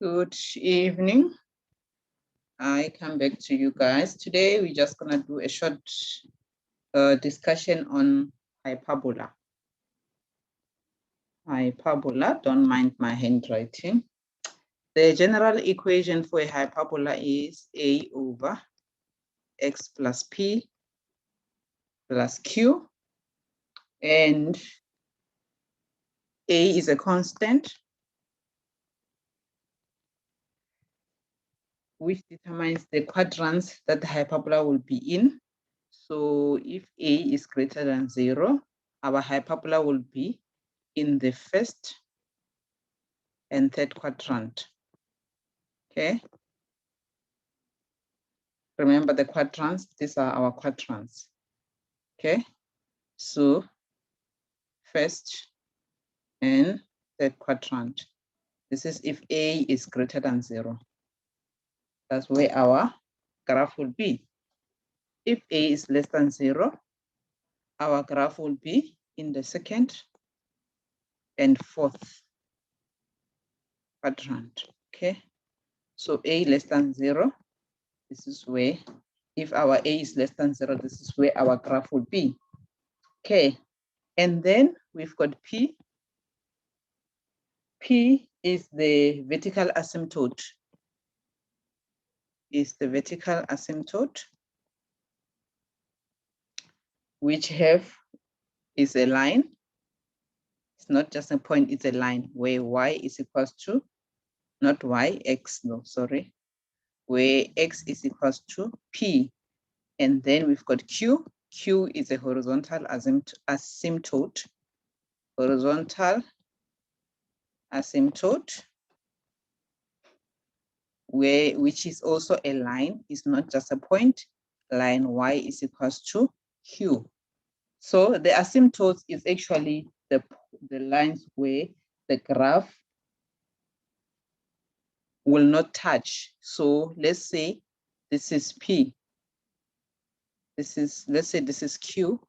Good evening. I come back to you guys. Today, we're just going to do a short discussion on hyperbola. Hyperbola, don't mind my handwriting. The general equation for a hyperbola is A over x plus P plus Q. And A is a constant, which determines the quadrants that the hyperbola will be in. So if A is greater than 0, our hyperbola will be in the first and third quadrant. Okay. Remember the quadrants, these are our quadrants. Okay. So first and third quadrant. This is if A is greater than 0. That's where our graph will be. If A is less than 0, our graph will be in the second and fourth quadrant. Okay. So A less than 0, this is where, if our A is less than 0, this is where our graph will be. Okay. And then we've got P. P is the vertical asymptote. Is the vertical asymptote, which is a line. It's not just a point, it's a line where y is equals to, not y, x, no, sorry, where x is equals to P. And then we've got Q. Q is a horizontal asymptote. Horizontal asymptote, which is also a line, is not just a point. Line y is equals to Q. So the asymptotes is actually the lines where the graph will not touch. So let's say this is P. Let's say this is Q.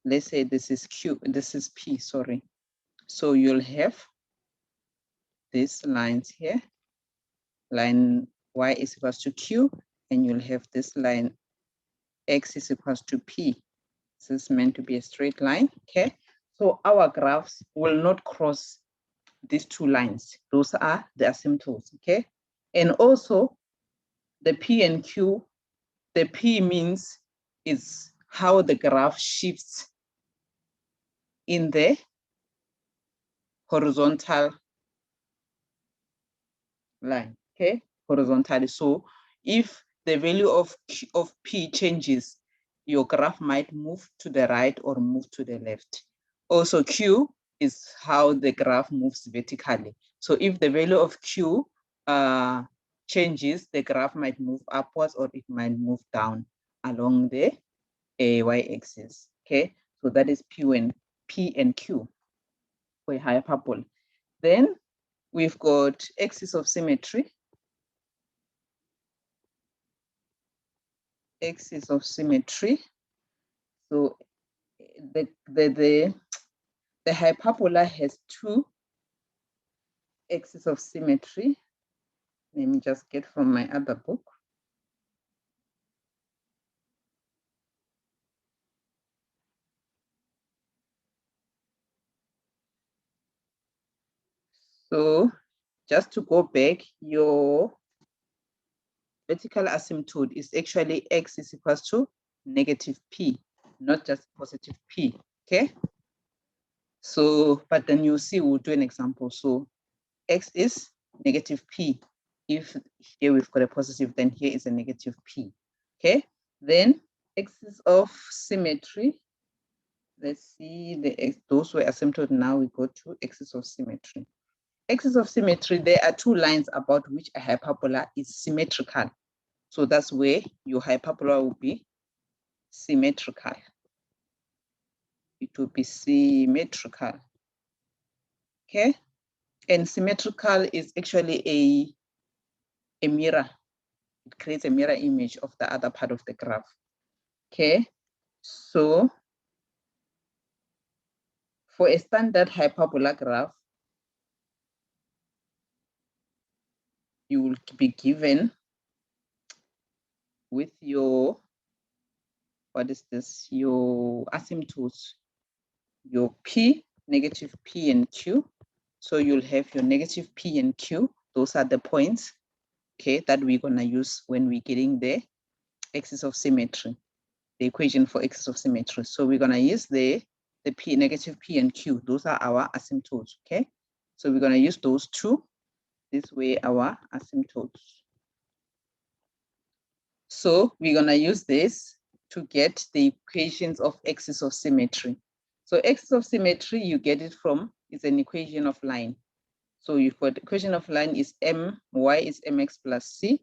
Let's say this is Q, this is P, sorry. So you'll have these lines here. Line y is equals to Q, and you'll have this line x is equals to P. This is meant to be a straight line, okay? So our graphs will not cross these two lines. Those are the asymptotes, okay? And also the P and Q, the P means is how the graph shifts in the horizontal line, okay? Horizontally. So if the value of P changes, your graph might move to the right or move to the left. Also, Q is how the graph moves vertically. So if the value of Q changes, the graph might move upwards or it might move down along the y-axis. Okay, so that is P and Q for a hyperbola. Then we've got axis of symmetry. Axis of symmetry. So the hyperbola has two axes of symmetry. Let me just get from my other book. So just to go back, your vertical asymptote is actually x is equals to negative P, not just positive P, okay? So, but then you see, we'll do an example. So x is negative P. If here we've got a positive, then here is a negative P, okay? Then axis of symmetry. Let's see, those were asymptote. Now we go to axis of symmetry. Axis of symmetry, there are two lines about which a hyperbola is symmetrical. So that's where your hyperbola will be symmetrical. It will be symmetrical. Okay? And symmetrical is actually a mirror. It creates a mirror image of the other part of the graph. Okay? So for a standard hyperbola graph, you will be given with your, what is this? Your asymptotes, your P, negative P and Q. So you'll have your negative P and Q. Those are the points, okay, that we're gonna use when we're getting the axis of symmetry, the equation for axis of symmetry. So we're gonna use the P, negative P and Q. Those are our asymptotes, okay? So we're gonna use those two. This way, our asymptotes. So we're gonna use this to get the equations of axis of symmetry. So axis of symmetry, you get it from, it's an equation of line. So you've got the equation of line is y is mx plus c.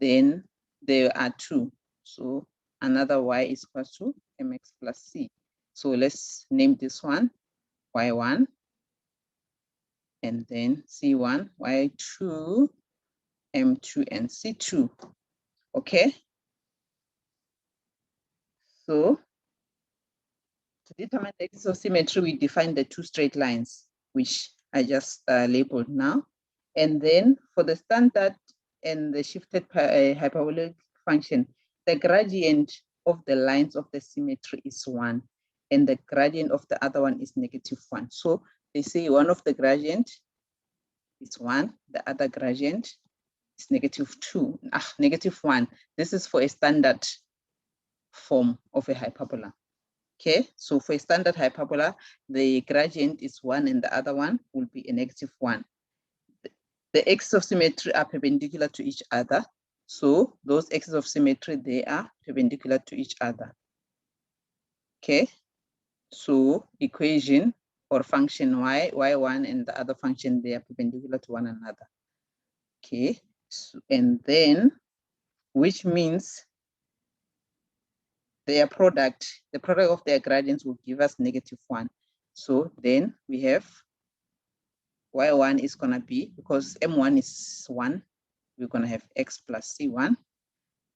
Then there are two. So another y is equal to mx plus c. So let's name this one y1, and then c1, y2, m2, and c2. Okay. So to determine the axis of symmetry, we define the two straight lines, which I just labeled now. And then for the standard and the shifted hyperbolic function, the gradient of the lines of the symmetry is 1, and the gradient of the other one is -1. So they say one of the gradient is 1, the other gradient is -2, -1. This is for a standard form of a hyperbola. Okay, so for a standard hyperbola, the gradient is 1 and the other one will be a -1. The axes of symmetry are perpendicular to each other. So those axes of symmetry, they are perpendicular to each other. Okay, so equation or function y1 and the other function, they are perpendicular to one another. Okay, so, and then, which means their product, the product of their gradients will give us -1. So then we have y1 is going to be, because m1 is 1, we're going to have x plus c1.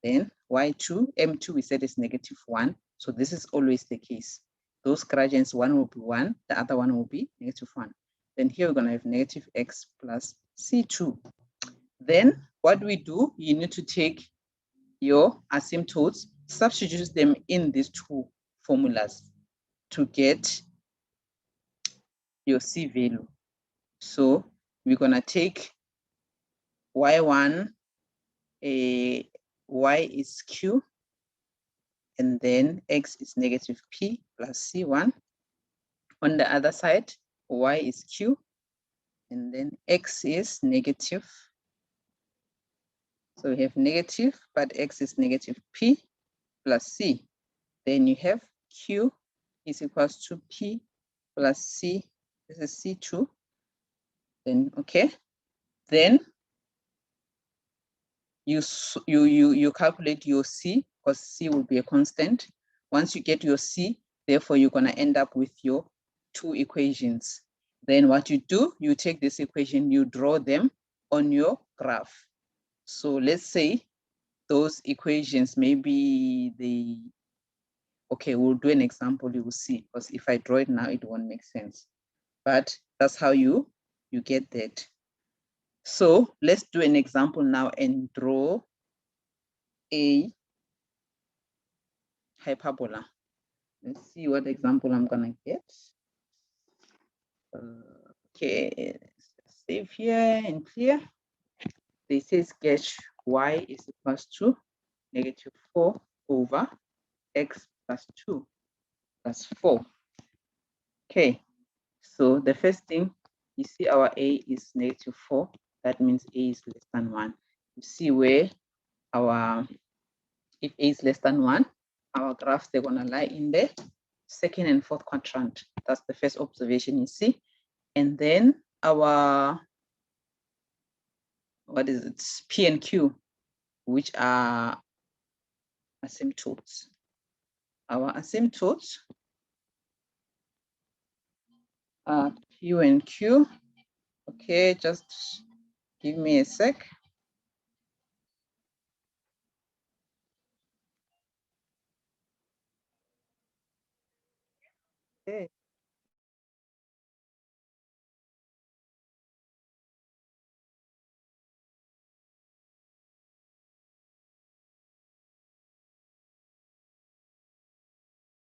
Then y2, m2 we said is -1. So this is always the case. Those gradients, one will be 1, the other one will be -1. Then here we're going to have -x plus c2. Then what we do, you need to take your asymptotes, substitute them in these two formulas to get your C value. So we're going to take y1, y is q, and then x is -p plus c1. On the other side, y is q, and then x is negative. So we have negative, but x is -p plus c. Then you have q is equals to p plus c. This is c2. Then, okay. Then you calculate your c, because c will be a constant. Once you get your c, therefore you're going to end up with your two equations. Then what you do, you take this equation, you draw them on your graph. So let's say those equations, maybe okay, we'll do an example, you will see, because if I draw it now, it won't make sense. But that's how you get that. So let's do an example now and draw a hyperbola. Let's see what example I'm gonna get. Okay, save here and clear. This says sketch y is equals to -4 over x plus 2 plus 4. Okay, so the first thing, you see our a is -4. That means a is less than 1. You see where if a is less than 1, our graphs, they're gonna lie in the second and fourth quadrant. That's the first observation you see. And then our, what is it, P and Q, which are asymptotes. Our asymptotes are P and Q. Okay, just give me a sec. Okay.